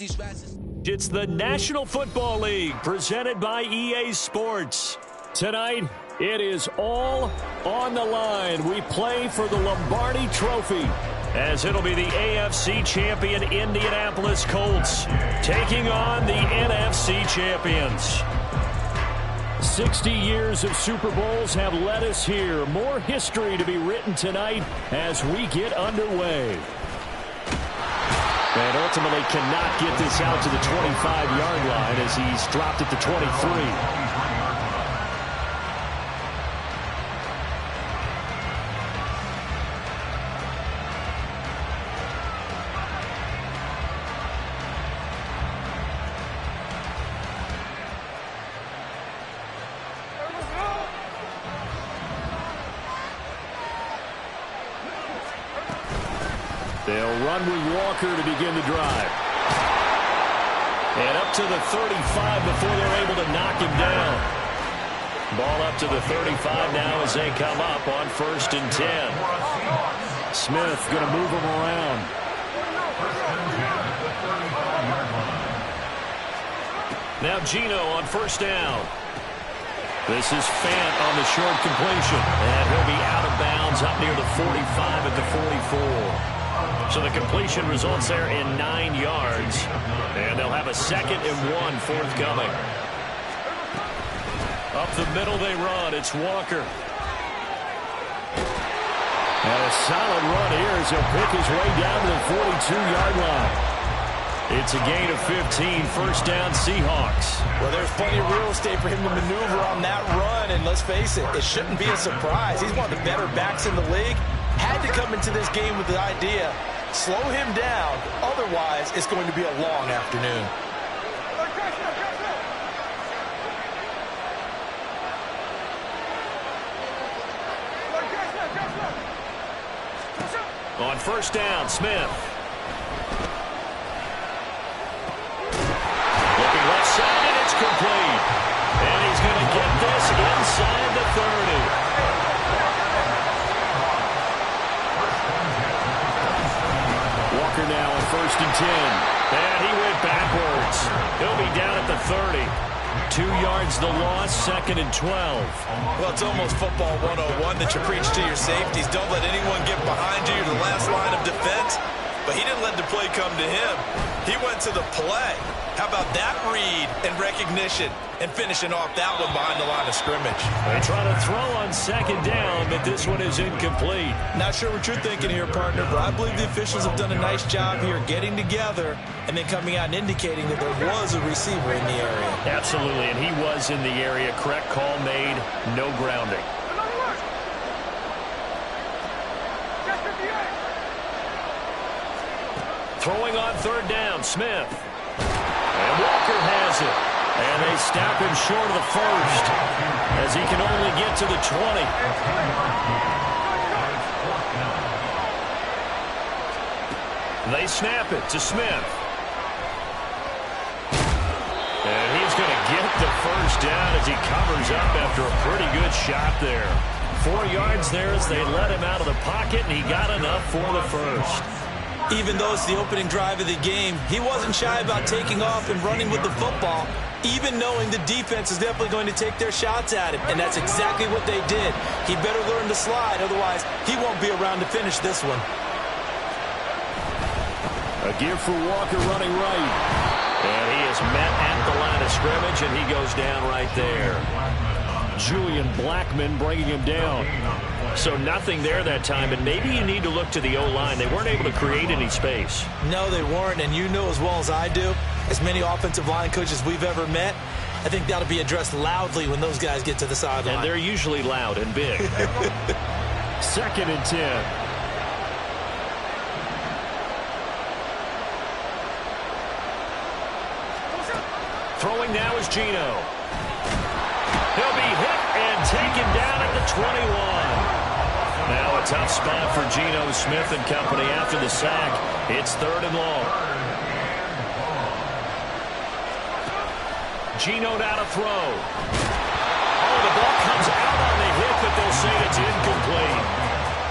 It's the National Football League presented by EA Sports. Tonight, it is all on the line. We play for the Lombardi Trophy, as it'll be the AFC champion Indianapolis Colts taking on the NFC champions. 60 years of Super Bowls have led us here. More history to be written tonight as we get underway. And ultimately cannot get this out to the 25-yard line as he's dropped at the 23. They'll run with Walker to begin the drive. And up to the 35 before they're able to knock him down. Ball up to the 35 now as they come up on 1st and 10. Smith going to move him around. Now Geno on 1st down. This is Fant on the short completion. And he'll be out of bounds up near the 45 at the 44. So the completion results there in 9 yards. And they'll have a 2nd and 1 forthcoming. Up the middle they run. It's Walker. And a solid run here as he'll pick his way down to the 42-yard line. It's a gain of 15, 1st down Seahawks. Well, there's plenty of real estate for him to maneuver on that run. And let's face it, it shouldn't be a surprise. He's one of the better backs in the league. Had to come into this game with the idea, slow him down. Otherwise, it's going to be a long afternoon. On 1st down, Smith. Looking left side, and it's complete. And he's going to get this inside the 30. Walker now on 1st and 10. And he went backwards. He'll be down at the 30. 2 yards the loss, 2nd and 12. Well, it's almost football 101 that you preach to your safeties. Don't let anyone get behind you. You're the last line of defense. But he didn't let the play come to him. He went to the play. How about that read and recognition and finishing off that one behind the line of scrimmage? They try to throw on 2nd down, but this one is incomplete. Not sure what you're thinking here, partner, but I believe the officials have done a nice job here getting together and then coming out and indicating that there was a receiver in the area. Absolutely, and he was in the area. Correct call made, no grounding. Throwing on 3rd down, Smith. And Walker has it. And they stop him short of the 1st as he can only get to the 20. They snap it to Smith. And he's going to get the 1st down as he covers up after a pretty good shot there. 4 yards there as they let him out of the pocket, and he got enough for the 1st. Even though it's the opening drive of the game, he wasn't shy about taking off and running with the football, even knowing the defense is definitely going to take their shots at him. And that's exactly what they did. He better learn to slide, otherwise he won't be around to finish this one. A give for Walker running right. And he is met at the line of scrimmage, and he goes down right there. Julian Blackman bringing him down. So nothing there that time, and maybe you need to look to the O-line. They weren't able to create any space. No, they weren't, and you know as well as I do, as many offensive line coaches we've ever met, I think that'll be addressed loudly when those guys get to the sideline. And they're usually loud and big. 2nd and 10. Throwing now is Geno. He'll be hit and taken down at the 21. Now a tough spot for Geno Smith and company after the sack. It's 3rd and long. Geno now to throw. Oh, the ball comes out on the hit, but they'll say it's incomplete.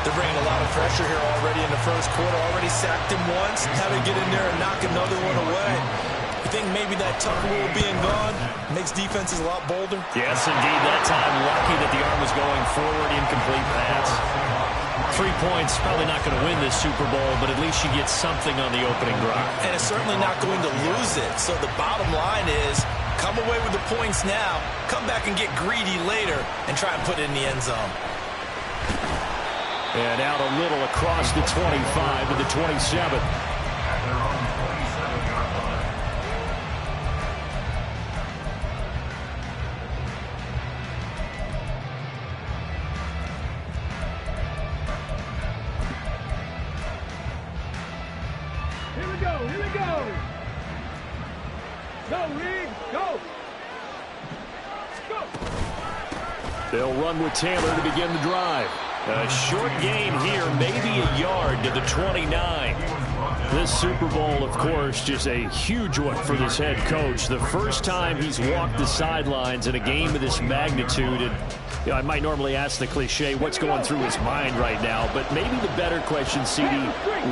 They're bringing a lot of pressure here already in the 1st quarter. Already sacked him once. How to get in there and knock another one away. that tough rule being gone makes defenses a lot bolder. Yes, indeed. That time, lucky that the arm was going forward, incomplete pass. 3 points, probably not going to win this Super Bowl, but at least you get something on the opening drive. And it's certainly not going to lose it. So the bottom line is, come away with the points now, come back and get greedy later, and try and put it in the end zone. And out a little across the 25 to the 27. Here we go, here we go. Go, Reed, go. Go. They'll run with Taylor to begin the drive. A short gain here, maybe a yard to the 29. This Super Bowl, of course, just a huge one for this head coach. The first time he's walked the sidelines in a game of this magnitude. And you know, I might normally ask the cliche, what's going through his mind right now? But maybe the better question, CD,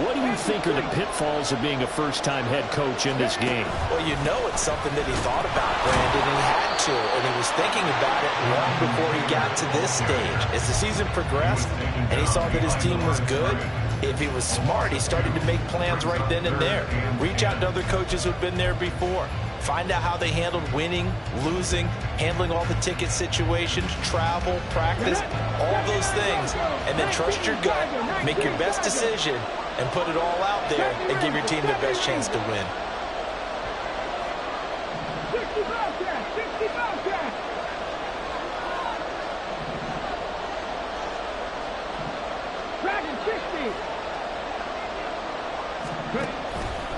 what do you think are the pitfalls of being a first-time head coach in this game? Well, you know it's something that he thought about, Brandon, and he had to. And he was thinking about it long before he got to this stage. As the season progressed and he saw that his team was good, if he was smart, he started to make plans right then and there. Reach out to other coaches who've been there before. Find out how they handled winning, losing, handling all the ticket situations, travel, practice, all those things. And then trust your gut, make your best decision, and put it all out there and give your team the best chance to win. 65 catch, 65 catch. Dragon 60.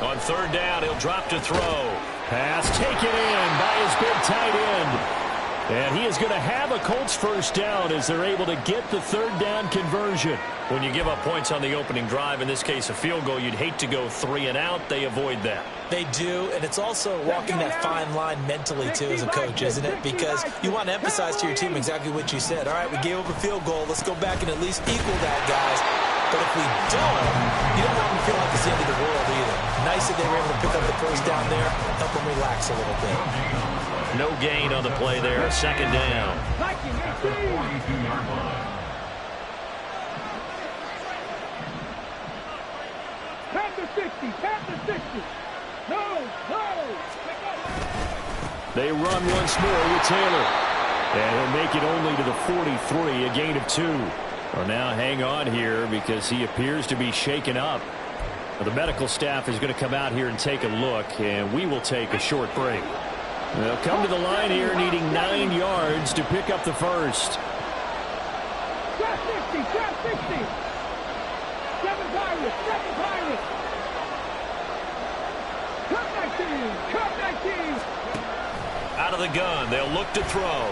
On third down, he'll drop to throw. Pass taken in by his big tight end. And he is going to have a Colts first down as they're able to get the third down conversion. When you give up points on the opening drive, in this case a field goal, you'd hate to go 3 and out. They avoid that. They do, and it's also walking that fine line mentally, too, as a coach, isn't it? Because you want to emphasize to your team exactly what you said. All right, we gave up a field goal. Let's go back and at least equal that, guys. But if we don't, you don't want them to feel like it's the end of the world either. Nice that they were able to pick up the first down there, help them relax a little bit. No gain on the play there, second down. Panther 60, Panther 60. No, no. They run once more with Taylor. And he'll make it only to the 43, a gain of 2. Well, now hang on here because he appears to be shaken up. Well, the medical staff is going to come out here and take a look, and we will take a short break. They'll come to the line here needing 9 yards to pick up the first. Trap 60, trap 60. 7 Pirates, 7 Pirates. Cut 19, cut 19. Out of the gun, they'll look to throw.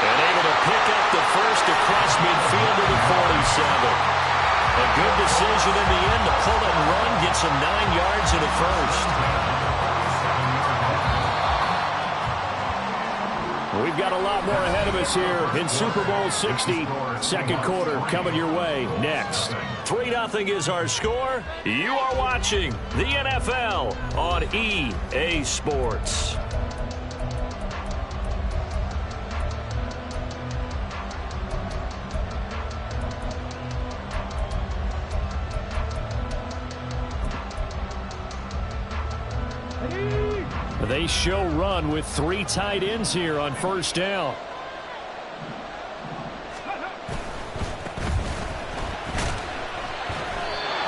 And able to pick up the first across midfield to the 47. A good decision in the end to pull it and run, gets him 9 yards in the first. We've got a lot more ahead of us here in Super Bowl 60. Second quarter coming your way next. 3-0 is our score. You are watching the NFL on EA Sports. They show run with 3 tight ends here on first down.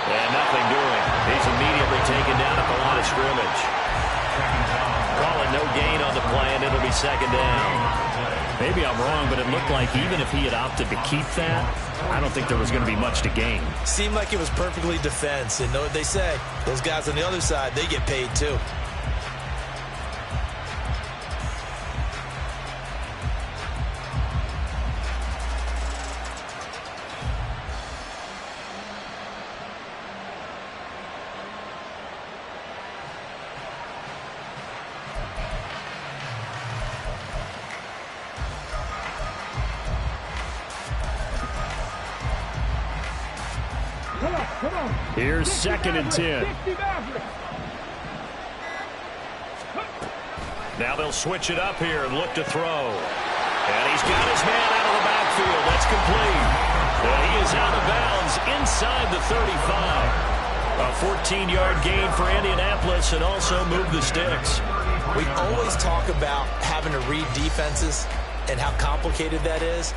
And nothing doing. He's immediately taken down at the line of scrimmage. Call it no gain on the play, and it'll be second down. Maybe I'm wrong, but it looked like even if he had opted to keep that, I don't think there was going to be much to gain. Seemed like it was perfectly defense, and know what they say. Those guys on the other side, they get paid too. Come Here's 2nd and 10. Now they'll switch it up here and look to throw. And he's got his man out of the backfield. That's complete. And he is out of bounds inside the 35. A 14-yard gain for Indianapolis and also move the sticks. We always talk about having to read defenses and how complicated that is.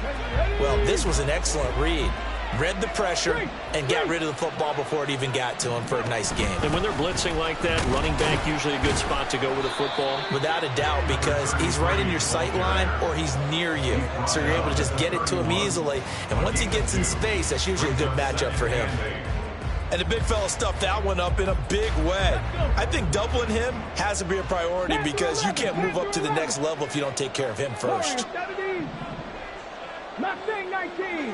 Well, this was an excellent read. Read the pressure and got rid of the football before it even got to him for a nice game. And when they're blitzing like that, running back usually a good spot to go with a football? Without a doubt, because he's right in your sight line or he's near you. So you're able to just get it to him easily. And once he gets in space, that's usually a good matchup for him. And the big fella stuffed that one up in a big way. I think doubling him has to be a priority because you can't move up to the next level if you don't take care of him first. Mustang 19.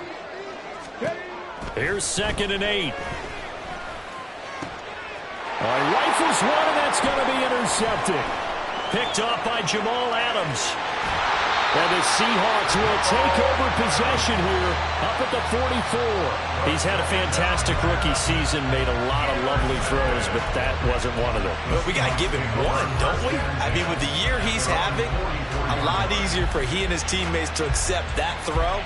Here's 2nd and 8. Rifles one, and that's going to be intercepted. Picked off by Jamal Adams. And the Seahawks will take over possession here up at the 44. He's had a fantastic rookie season, made a lot of lovely throws, but that wasn't one of them. Well, we got to give him one, don't we? I mean, with the year he's having, a lot easier for he and his teammates to accept that throw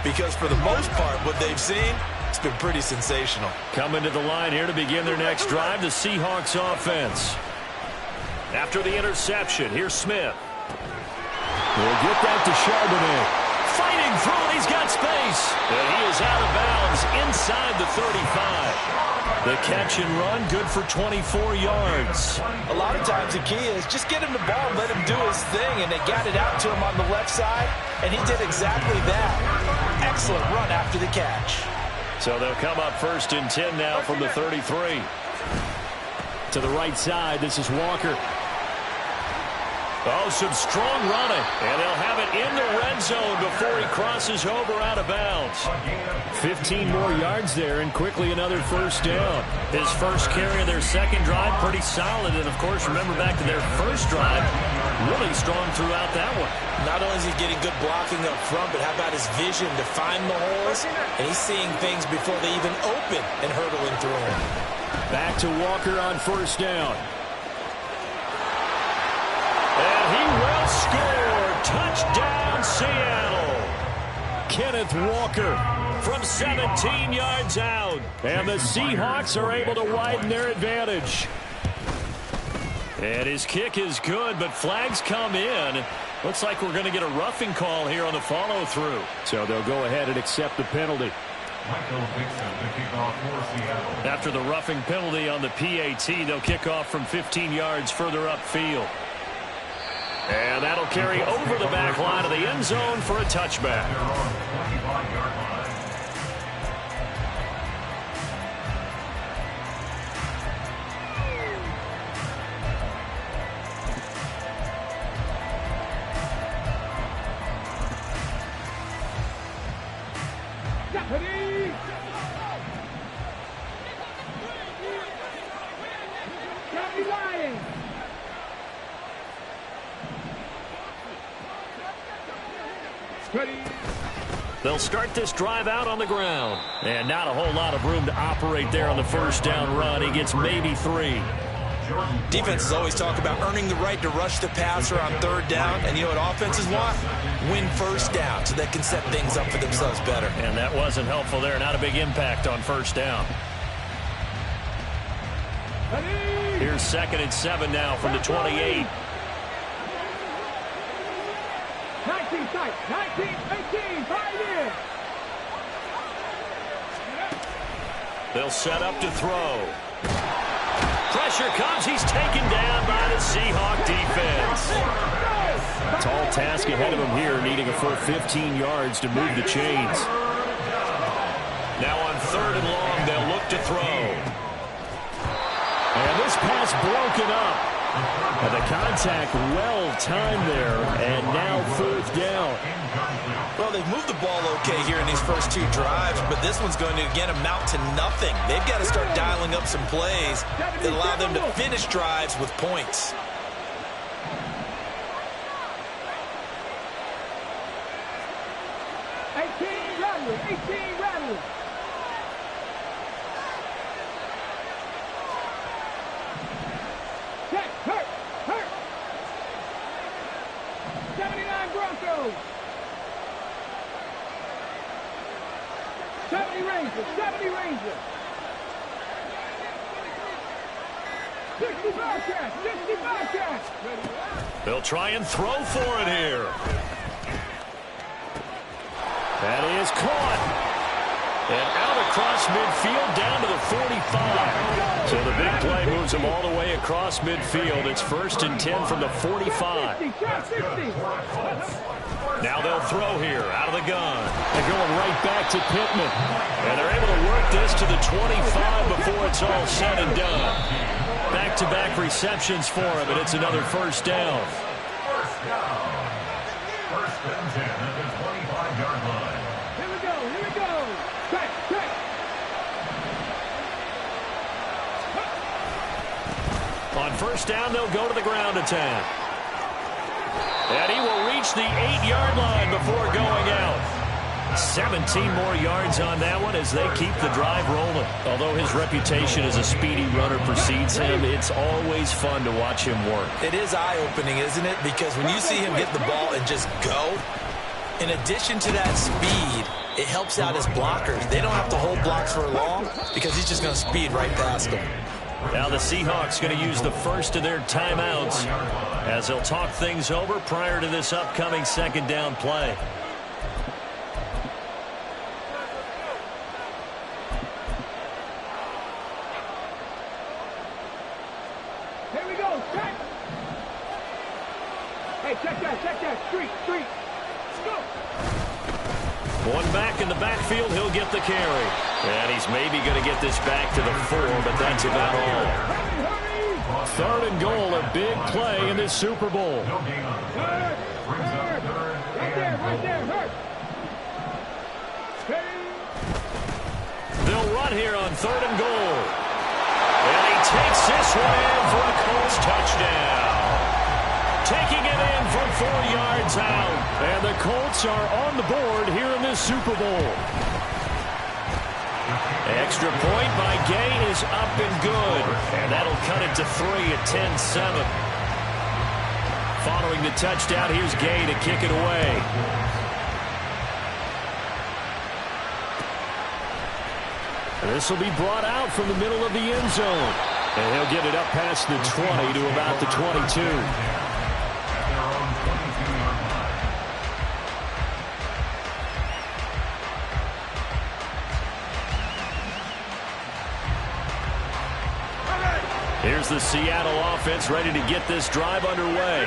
because for the most part, what they've seen, it's been pretty sensational. Coming to the line here to begin their next drive, the Seahawks offense. After the interception, here's Smith. We'll get that to Charbonnet. Fighting through it, he's got space. And he is out of bounds inside the 35. The catch and run, good for 24 yards. A lot of times the key is just get him the ball, let him do his thing, and they got it out to him on the left side, and he did exactly that. Excellent run after the catch. So they'll come up 1st and 10 now from the 33. To the right side, this is Walker. Oh, some strong running. And they'll have it in the red zone before he crosses over out of bounds. 15 more yards there and quickly another 1st down. His first carry of their second drive, pretty solid. And, of course, remember back to their first drive, really strong throughout that one. Not only is he getting good blocking up front, but how about his vision to find the holes? And he's seeing things before they even open and hurdling through them. Back to Walker on 1st down. And he will score. Touchdown, Seattle. Kenneth Walker from 17 yards out. And the Seahawks are able to widen their advantage. And his kick is good, but flags come in. Looks like we're going to get a roughing call here on the follow-through. So they'll go ahead and accept the penalty. After the roughing penalty on the PAT, they'll kick off from 15 yards further upfield. And that'll carry over the back line of the end zone for a touchback. They'll start this drive out on the ground. And not a whole lot of room to operate there on the 1st down run. He gets maybe 3. Defenses always talk about earning the right to rush the passer on 3rd down. And you know what offenses want? Win 1st down so they can set things up for themselves better. And that wasn't helpful there. Not a big impact on 1st down. Here's 2nd and 7 now from the 28. 19 sight, 19, 18, 5 in. They'll set up to throw. Pressure comes. He's taken down by the Seahawk defense. Tall task ahead of him here, needing a full 15 yards to move the chains. Now on 3rd and long, they'll look to throw. And this pass broken up. And the contact well-timed there, and now 4th down. Well, they've moved the ball okay here in these first 2 drives, but this one's going to, again, amount to nothing. They've got to start dialing up some plays that allow them to finish drives with points. Army Ranger. 65 catch, 65 catch. They'll try and throw for it here. That is caught. And out across midfield down to the 45. So the big play moves them all the way across midfield. It's 1st and 10 from the 45. Now they'll throw here out of the gun. They're going right back to Pittman. And they're able to work this to the 25 before it's all said and done. Back-to-back receptions for him, and it's another first down. First down. 1st and 10 at the 25-yard line. Here we go, here we go. Check, check. On 1st down, they'll go to the ground attack. And he will reach the 8-yard line before going out. 17 more yards on that one as they keep the drive rolling. Although his reputation as a speedy runner precedes him, it's always fun to watch him work. It is eye-opening, isn't it? Because when you see him get the ball and just go, in addition to that speed, it helps out his blockers. They don't have to hold blocks for long because he's just going to speed right past them. Now the Seahawks going to use the first of their timeouts as they'll talk things over prior to this upcoming 2nd down play. Here we go, check. Hey, check that. Street. Let's go. One back in the backfield, he'll get the carry. And he's maybe going to get this back to the 4, but that's about all. Hurry. 3rd and goal, a big play in this Super Bowl. Hurt. Right there, hurt. Hey. They'll run here on 3rd and goal. And he takes this one in for a Colts touchdown. Taking it in from 4 yards out. And the Colts are on the board here in this Super Bowl. Extra point by Gay is up and good. And that'll cut it to 3 at 10-7. Following the touchdown, here's Gay to kick it away. And this will be brought out from the middle of the end zone. And he'll get it up past the 20 to about the 22. Here's the Seattle offense ready to get this drive underway.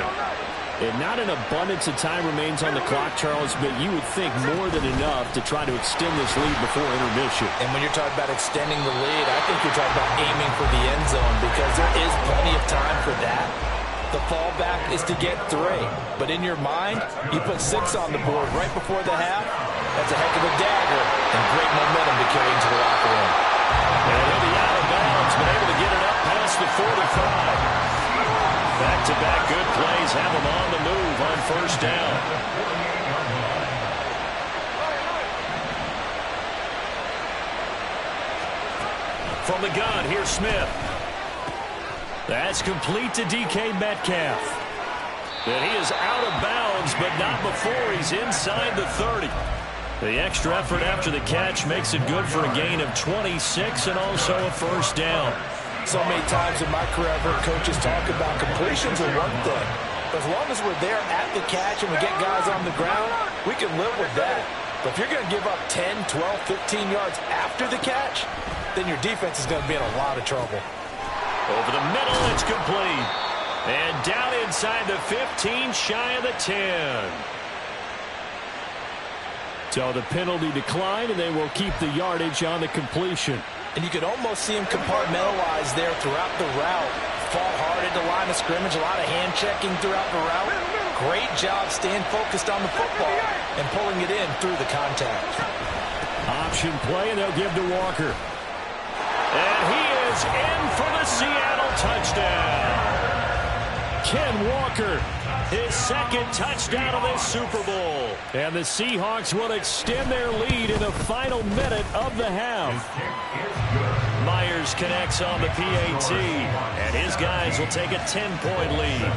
And not an abundance of time remains on the clock, Charles, but you would think more than enough to try to extend this lead before intermission. And when you're talking about extending the lead, I think you're talking about aiming for the end zone because there is plenty of time for that. The fallback is to get 3. But in your mind, you put 6 on the board right before the half. That's a heck of a dagger and great momentum to carry into the locker room. And he'll be out of bounds, but able to get it up past the 45. Back-to-back good plays have him on the move on 1st down. From the gun, here's Smith. That's complete to DK Metcalf. And he is out of bounds, but not before he's inside the 30. The extra effort after the catch makes it good for a gain of 26 and also a 1st down. So many times in my career, I've heard coaches talk about completions are one thing. But as long as we're there at the catch and we get guys on the ground, we can live with that. But if you're going to give up 10, 12, 15 yards after the catch, then your defense is going to be in a lot of trouble. Over the middle, it's complete. And down inside the 15, shy of the 10. So the penalty declined, and they will keep the yardage on the completion. And you could almost see him compartmentalize there throughout the route. Fall hard at the line of scrimmage, a lot of hand-checking throughout the route. Great job staying focused on the football and pulling it in through the contact. Option play, and they'll give to Walker. And he is in for the Seattle touchdown. Ken Walker, his 2nd touchdown of this Super Bowl. And the Seahawks will extend their lead in the final minute of the half. Myers connects on the PAT, and his guys will take a 10-point lead.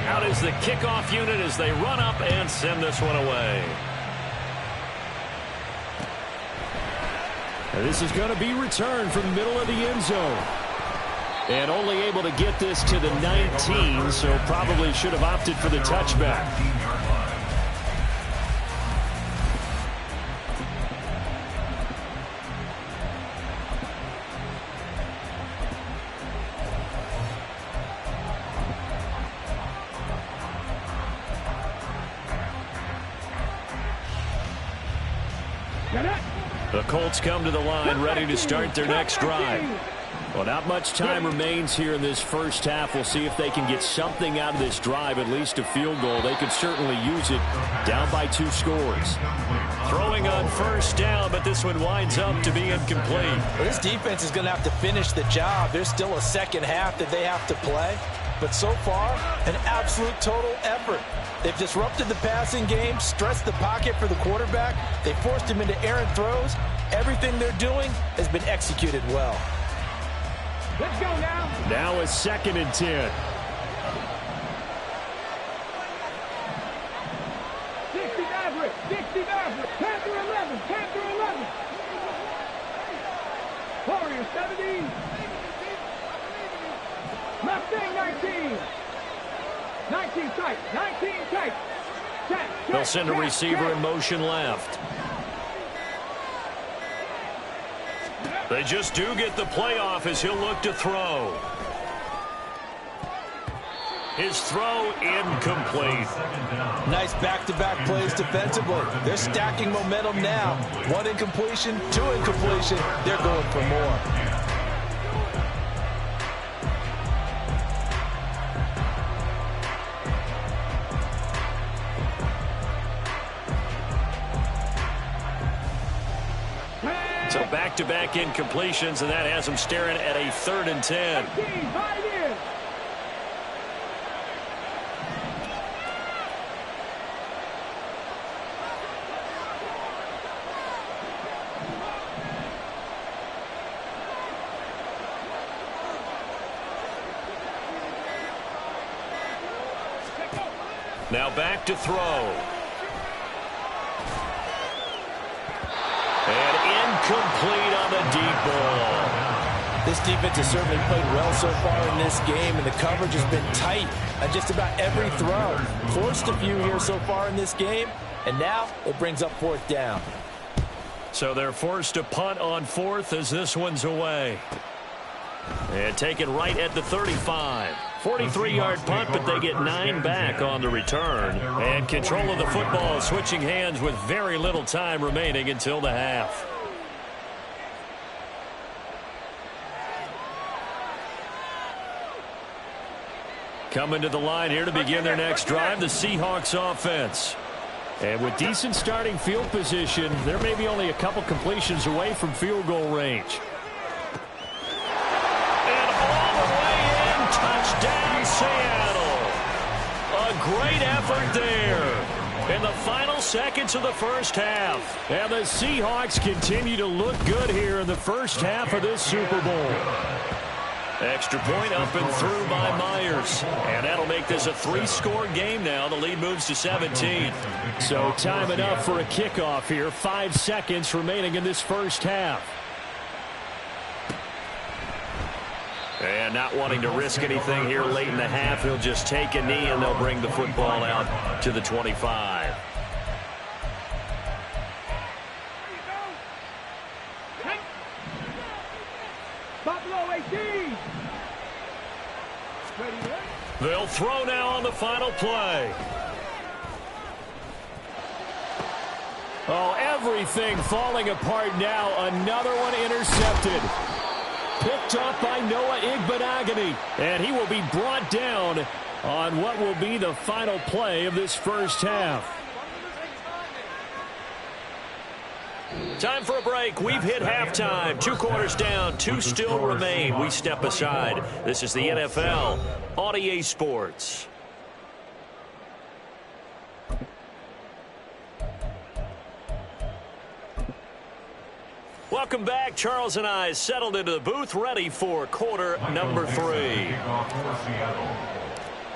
Out is the kickoff unit as they run up and send this one away. And this is going to be returned from the middle of the end zone. And only able to get this to the 19, so probably should have opted for the touchback. The Colts come to the line ready to start their next drive. Well, not much time remains here in this first half. We'll see if they can get something out of this drive, at least a field goal. They could certainly use it, down by 2 scores. Throwing on first down, but this one winds up to be incomplete. Well, this defense is going to have to finish the job. There's still a second half that they have to play. But so far, an absolute total effort. They've disrupted the passing game, stressed the pocket for the quarterback. They forced him into errant throws. Everything they're doing has been executed well. Let's go now. Now a 2nd and 10. 60 Maverick. 60 Maverick. 10 through 11. 10 through 11. Warriors 17. Left wing 19. 19 tight. 19 tight. Check. They'll send a receiver in motion left. They just do get the playoff as he'll look to throw. His throw incomplete. Nice back-to-back plays defensively. They're stacking momentum now. 1 incompletion, 2 incompletion. They're going for more. So back-to-back incompletions, and that has them staring at a 3rd and 10. Now back to throw. And incomplete on the deep ball. This defense has certainly played well so far in this game, and the coverage has been tight on just about every throw. Forced a few here so far in this game, and now it brings up 4th down. So they're forced to punt on 4th as this one's away. And taken right at the 35. 43-yard punt, but they get 9 back on the return. And control of the football switching hands with very little time remaining until the half. Coming to the line here to begin their next drive, the Seahawks offense. And with decent starting field position, they're maybe only a couple completions away from field goal range. Touchdown, Seattle. A great effort there in the final seconds of the first half. And the Seahawks continue to look good here in the first half of this Super Bowl. Extra point up and through by Myers. And that'll make this a 3-score game now. The lead moves to 17. So time enough for a kickoff here. 5 seconds remaining in this first half. And not wanting to risk anything here late in the half, he'll just take a knee and they'll bring the football out to the 25. Buffalo 18. They'll throw now on the final play. Oh, everything falling apart now. Another one intercepted. Picked up by Noah Igbenogany, and he will be brought down on what will be the final play of this first half. Time for a break. We've hit halftime. 2 quarters down, 2 still remain. We step aside. This is the NFL on EA Sports. Welcome back. Charles and I settled into the booth, ready for quarter number 3.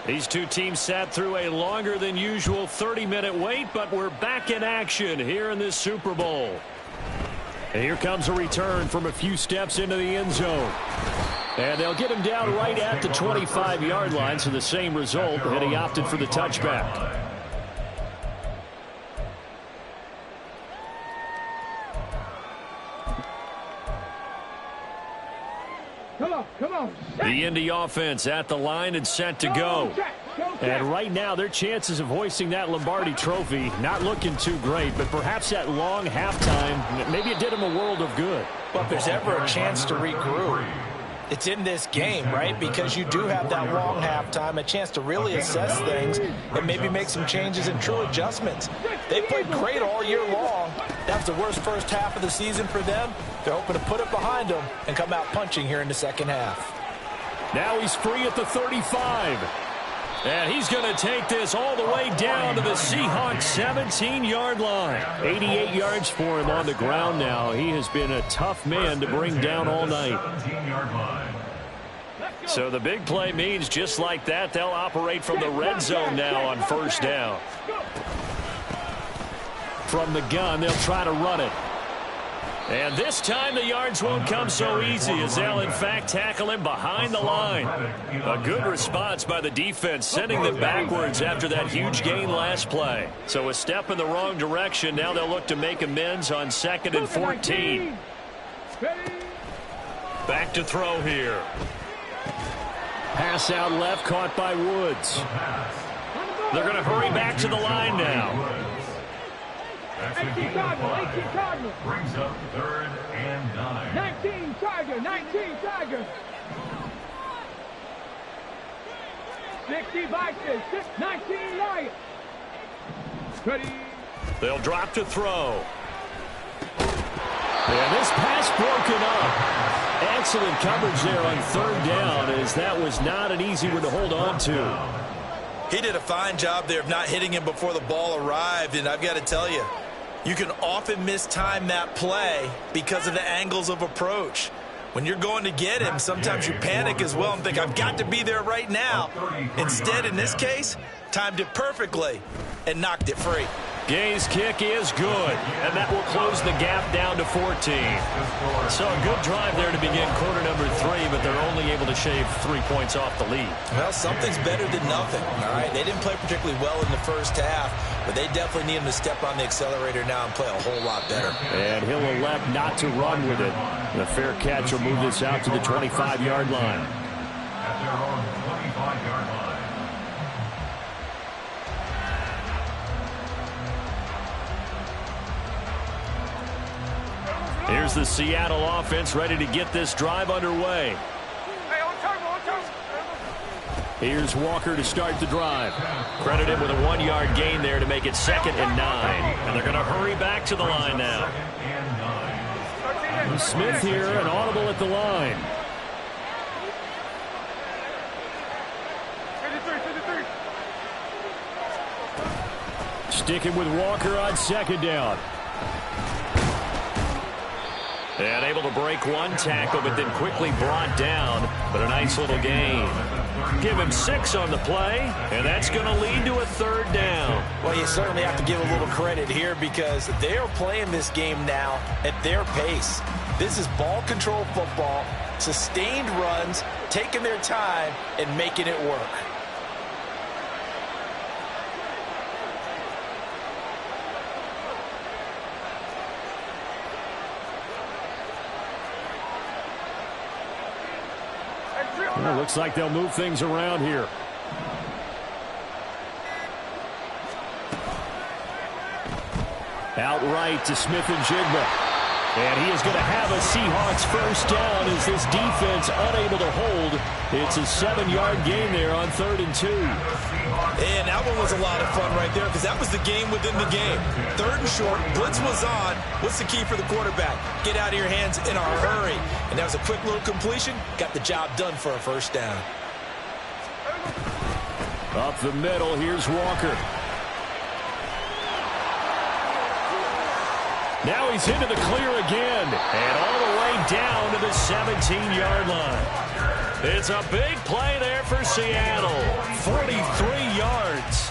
These two teams sat through a longer than usual 30-minute wait, but we're back in action here in this Super Bowl. And here comes a return from a few steps into the end zone. And they'll get him down right at the 25-yard line, so the same result, and he opted for the touchback. Come on. The Indy offense at the line and set to go. And right now, their chances of hoisting that Lombardi trophy not looking too great, but perhaps that long halftime, maybe it did them a world of good. But if there's ever a chance to regroup, it's in this game, right? Because you do have that long halftime, a chance to really assess things and maybe make some changes and true adjustments. They played great all year long. That's the worst first half of the season for them. They're hoping to put it behind them and come out punching here in the second half. Now he's free at the 35. And he's going to take this all the way down to the Seahawks 17-yard line. 88 yards for him on the ground now. He has been a tough man to bring down all night. So the big play means just like that, they'll operate from the red zone now on first down. From the gun, they'll try to run it. And this time the yards won't come so easy as they'll, in fact, tackle him behind the line. A good response by the defense, sending them backwards after that huge gain last play. So a step in the wrong direction. Now they'll look to make amends on 2nd and 14. Back to throw here. Pass out left, caught by Woods. They're going to hurry back to the line now. 18 Cardinal. Brings up 3rd and 9. 19 Tiger. 60 Vikings. 19 Lions. Ready. They'll drop to throw. And this pass broken up. Excellent coverage there on 3rd down, as that was not an easy one to hold on to. He did a fine job there of not hitting him before the ball arrived, and I've got to tell you, you can often mistime that play because of the angles of approach. When you're going to get him, sometimes you panic as well and think, I've got to be there right now. Instead, in this case, timed it perfectly and knocked it free. Gay's kick is good, and that will close the gap down to 14. So a good drive there to begin quarter number 3, but they're only able to shave 3 points off the lead. Well, something's better than nothing, all right? They didn't play particularly well in the first half, but they definitely need him to step on the accelerator now and play a whole lot better. And he'll elect not to run with it. The fair catch will move this out to the 25-yard line. At their own 25-yard line. Here's the Seattle offense ready to get this drive underway. Here's Walker to start the drive. Credit him with a 1-yard gain there to make it 2nd and 9. And they're going to hurry back to the line now. Smith here, an audible at the line. Sticking with Walker on 2nd down. And able to break one tackle, but then quickly brought down. But a nice little gain. Give him 6 on the play, and that's going to lead to a 3rd down. Well, you certainly have to give a little credit here because they are playing this game now at their pace. This is ball control football, sustained runs, taking their time, and making it work. Well, looks like they'll move things around here. Outright to Smith and Jigba. And he is going to have a Seahawks first down as this defense unable to hold. It's a 7-yard gain there on 3rd and 2. And that one was a lot of fun right there because that was the game within the game. 3rd and short, blitz was on. What's the key for the quarterback? Get out of your hands in a hurry. And that was a quick little completion. Got the job done for a first down. Up the middle, here's Walker. Now he's into the clear again, and all the way down to the 17-yard line. It's a big play there for Seattle. 43 yards.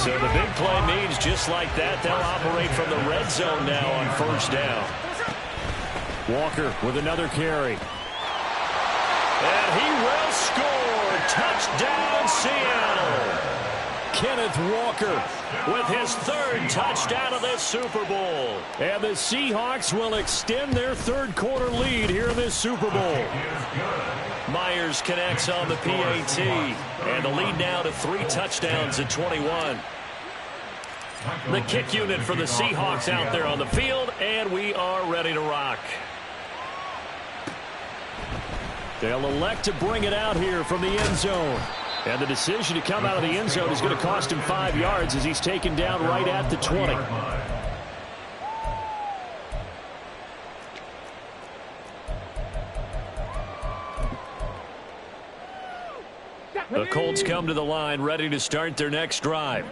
So the big play means just like that, they'll operate from the red zone now on first down. Walker with another carry. And he will score. Touchdown, Seattle. Kenneth Walker with his third touchdown of this Super Bowl. And the Seahawks will extend their third quarter lead here in this Super Bowl. Myers connects on the PAT. And the lead now to 3 touchdowns at 21. The kick unit for the Seahawks out there on the field. And we are ready to rock. They'll elect to bring it out here from the end zone. And the decision to come out of the end zone is going to cost him 5 yards as he's taken down right at the 20. The Colts come to the line ready to start their next drive.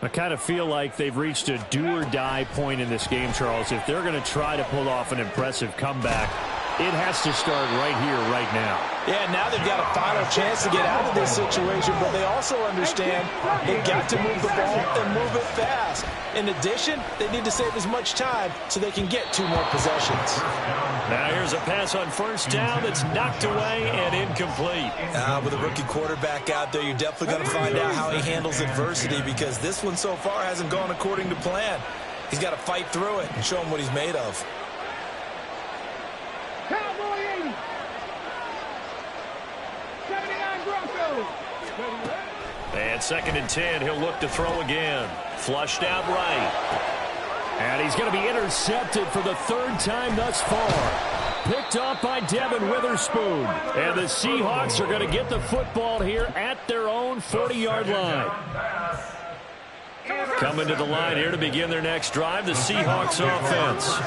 I kind of feel like they've reached a do-or-die point in this game, Charles. If they're going to try to pull off an impressive comeback, it has to start right here, right now. Yeah, now they've got a final chance to get out of this situation, but they also understand they've got to move the ball and move it fast. In addition, they need to save as much time so they can get 2 more possessions. Now here's a pass on first down that's knocked away and incomplete. With a rookie quarterback out there, you're definitely going to find out how he handles adversity, because this one so far hasn't gone according to plan. He's got to fight through it and show him what he's made of. Cowboy 80. 79 Broncos. And 2nd and 10, he'll look to throw again. Flushed out right. And he's going to be intercepted for the 3rd time thus far. Picked off by Devin Witherspoon. And the Seahawks are going to get the football here at their own 40-yard line. Coming to the line here to begin their next drive, the Seahawks offense.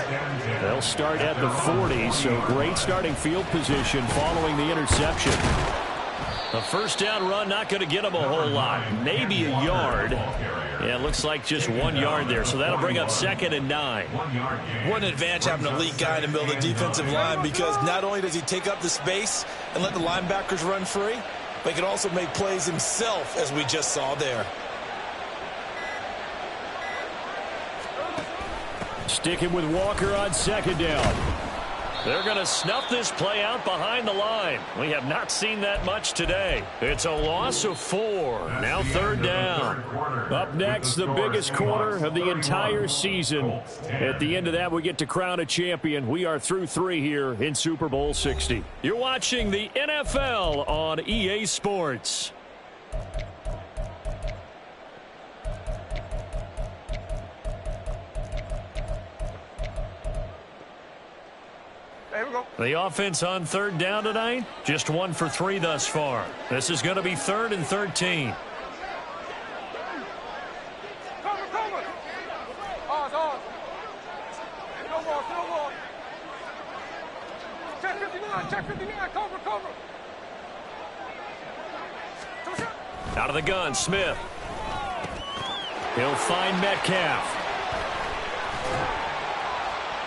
They'll start at the 40, so great starting field position following the interception. A first down run not going to get them a whole lot. Maybe a yard. Yeah, it looks like just 1 yard there, so that'll bring up 2nd and 9. What an advantage having an elite guy in the middle of the defensive line, because not only does he take up the space and let the linebackers run free, but he can also make plays himself, as we just saw there. Sticking with Walker on 2nd down. They're going to snuff this play out behind the line. We have not seen that much today. It's a loss of 4. Now 3rd down. Up next, the biggest quarter of the entire season. At the end of that, we get to crown a champion. We are through 3 here in Super Bowl 60. You're watching the NFL on EA Sports. The offense on 3rd down tonight, just 1 for 3 thus far. This is going to be 3rd and 13. Cover. Ours. No more. Check 59, cover. Out of the gun, Smith. He'll find Metcalf.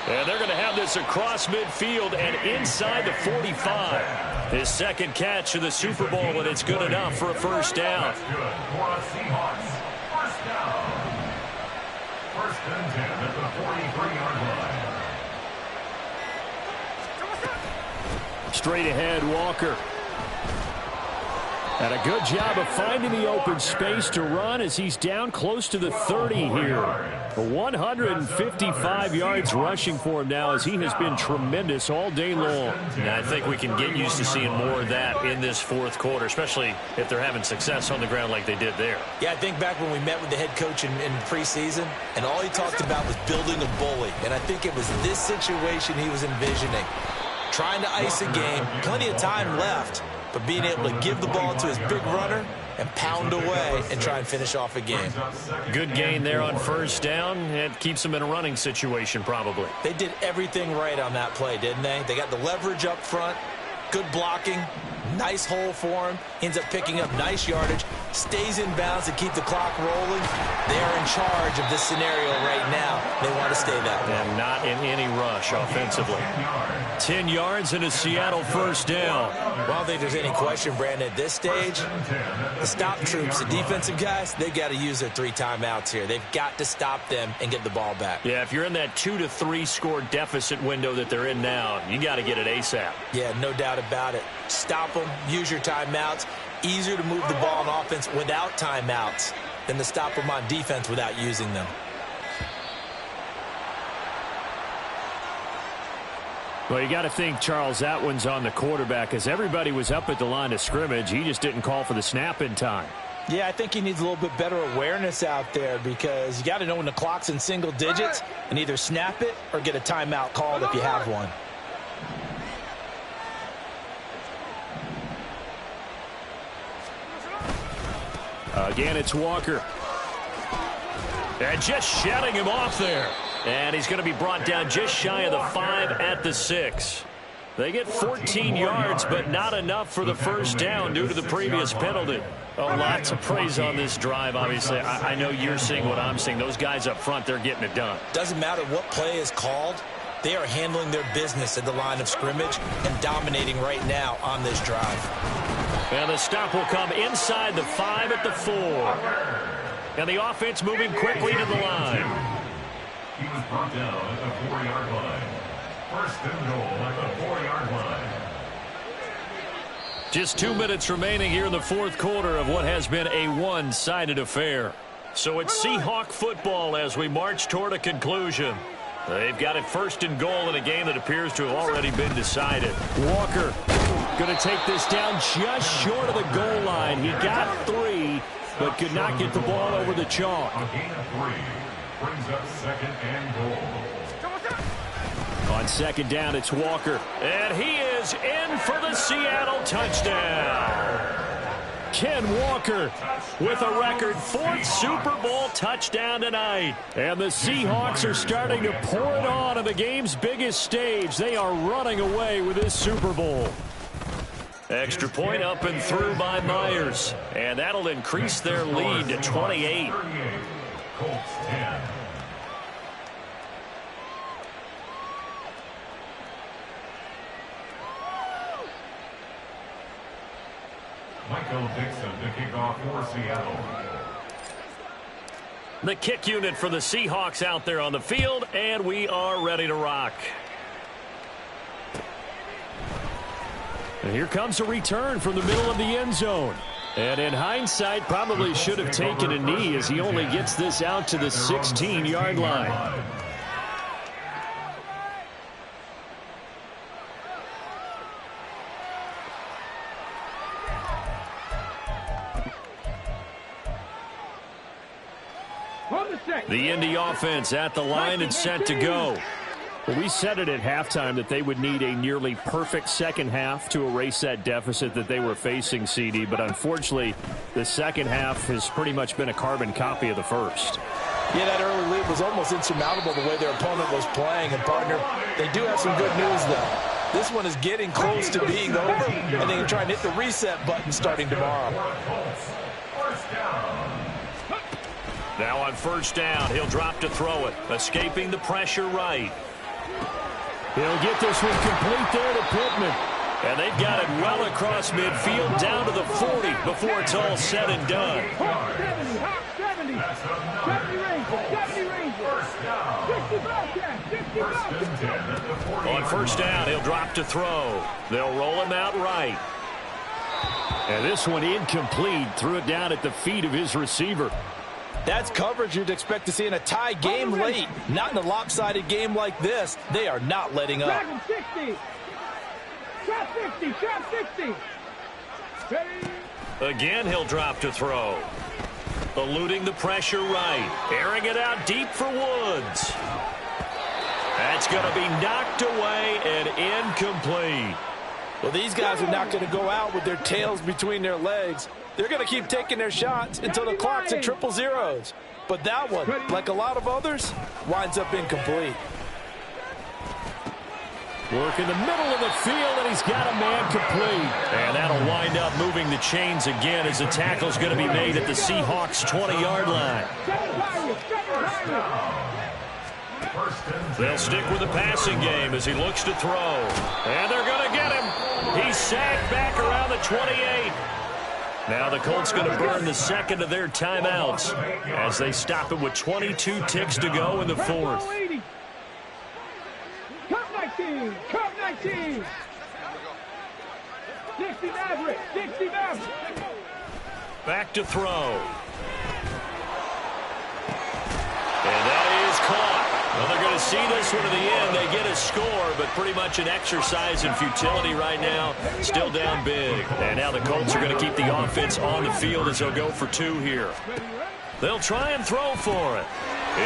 And they're going to have this across midfield and inside the 45. His 2nd catch of the Super Bowl, and it's good enough for a first down. First and 10 at the 43-yard line. Straight ahead, Walker. And a good job of finding the open space to run as he's down close to the 30 here. 155 yards rushing for him now, as he has been tremendous all day long. And I think we can get used to seeing more of that in this 4th quarter, especially if they're having success on the ground like they did there. Yeah, I think back when we met with the head coach in preseason, and all he talked about was building a bully. And I think it was this situation he was envisioning. Trying to ice a game, plenty of time left, but being able to give the ball to his big runner and pound away and try and finish off a game. Good gain there on first down. It keeps them in a running situation probably. They did everything right on that play, didn't they? They got the leverage up front, good blocking, Nice hole for him. Ends up picking up nice yardage. Stays in bounds to keep the clock rolling. They are in charge of this scenario right now. They want to stay that way. And not in any rush offensively. 10 yards and a Seattle first down. Well, I don't think there's any question, Brandon, at this stage, the stop troops, the defensive guys, they've got to use their 3 timeouts here. They've got to stop them and get the ball back. Yeah, if you're in that 2 to 3 score deficit window that they're in now, you got to get it ASAP. Yeah, no doubt about it. Stop them, use your timeouts. Easier to move the ball on offense without timeouts than to stop them on defense without using them. Well, you got to think, Charles, that one's on the quarterback, as everybody was up at the line of scrimmage. He just didn't call for the snap in time. Yeah, I think he needs a little bit better awareness out there, because you got to know when the clock's in single digits and either snap it or get a timeout called if you have one. Again, it's Walker. And just shutting him off there. And he's going to be brought down just shy of the 5 at the 6. They get 14 yards, but not enough for the first down due to the previous penalty. Oh, lots of praise on this drive, obviously. I know you're seeing what I'm seeing. Those guys up front, they're getting it done. Doesn't matter what play is called. They are handling their business at the line of scrimmage and dominating right now on this drive. And the stop will come inside the 5 at the 4. And the offense moving quickly to the line. He was brought down at the 4-yard line. First and goal at the 4-yard line. Just 2 minutes remaining here in the fourth quarter of what has been a one-sided affair. So it's Seahawk football as we march toward a conclusion. They've got it first and goal in a game that appears to have already been decided. Walker going to take this down just short of the goal line. He got 3, but could not get the ball over the chalk. A gain of 3 brings up second and goal. On second down, it's Walker. And he is in for the Seattle touchdown. Ken Walker with a record 4th Super Bowl touchdown tonight. And the Seahawks are starting to pour it on the game's biggest stage. They are running away with this Super Bowl. Extra point up and through by Myers. And that'll increase their lead to 28. Colts 10. Michael Dixon to kick off for Seattle. The kick unit for the Seahawks out there on the field, and we are ready to rock. And here comes a return from the middle of the end zone. And in hindsight, probably should have taken a knee as he only gets this out to the 16-yard line. The Indy offense at the line and set to go. Well, we said it at halftime that they would need a nearly perfect second half to erase that deficit that they were facing, CD. But unfortunately, the second half has pretty much been a carbon copy of the first. Yeah, that early lead was almost insurmountable the way their opponent was playing. And, partner, they do have some good news, though. This one is getting close to being over, and they can try and hit the reset button starting tomorrow. Now on first down, he'll drop to throw it, escaping the pressure right. He'll get this one complete there to Pittman. And they've got it well across midfield down to the 40 before it's all said and done. 70 Rangers. On first down, he'll drop to throw. They'll roll him out right. And this one incomplete. Threw it down at the feet of his receiver. That's coverage you'd expect to see in a tie game late. Not in a lopsided game like this. They are not letting up. Dragon 60. Trap 50. Trap 60. Ready. Again, he'll drop to throw. Eluding the pressure right. Airing it out deep for Woods. That's going to be knocked away and incomplete. Well, these guys are not going to go out with their tails between their legs. They're going to keep taking their shots until the clock's at 000. But that one, like a lot of others, winds up incomplete. Work in the middle of the field, and he's got a man complete. And that'll wind up moving the chains again as the tackle's going to be made at the Seahawks' 20-yard line. They'll stick with the passing game as he looks to throw. And they're going to get him. He's sacked back around the 28. Now the Colts going to burn the second of their timeouts as they stop it with 22 ticks to go in the fourth. Cup 19. Cup 19. 60 Maverick. 60 Maverick. Back to throw. And that is caught. Well, they're going to see this one to the end. They get a score, but pretty much an exercise in futility right now. Still down big. And now the Colts are going to keep the offense on the field as they'll go for two here. They'll try and throw for it.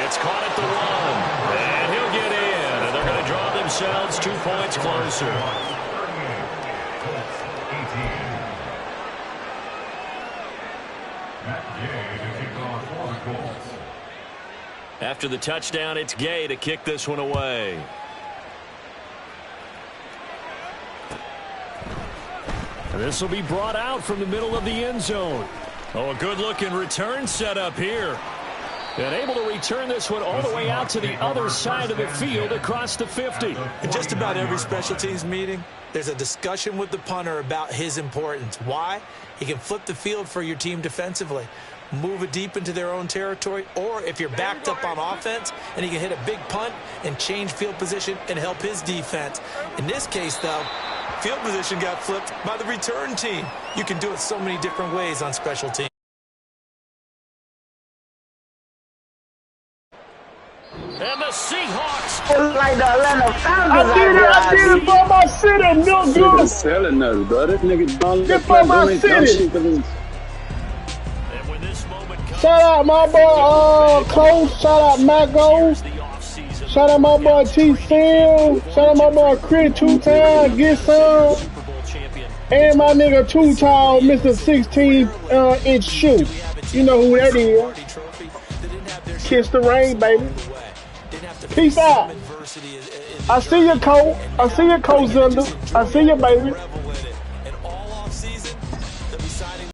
It's caught at the one. And he'll get in. And they're going to draw themselves 2 points closer. After the touchdown, it's Gay to kick this one away. And this will be brought out from the middle of the end zone. Oh, a good-looking return setup here. And able to return this one all the way out to the other side of the field across the 50. In just about every special teams meeting, there's a discussion with the punter about his importance. Why? He can flip the field for your team defensively, move it deep into their own territory, or if you're backed up on offense, and he can hit a big punt and change field position and help his defense. In this case, though, field position got flipped by the return team. You can do it so many different ways on special teams. And the Seahawks. Like the Atlanta Falcons. I did it for my city, no good. Selling us, bro. This nigga don't Get for my city. And when this moment comes, Shout out my boy Coach. Shout out Matt Gold. Shout out my boy T. Sim. Shout out my boy Chris two-time. Getsum. Super Bowl champion. And my nigga too-tall Mr. 16-inch shoe. You know who that is. Kiss the rain, baby. Peace out. I see you, Cole. I see you, Cole Zunder. I see you, baby.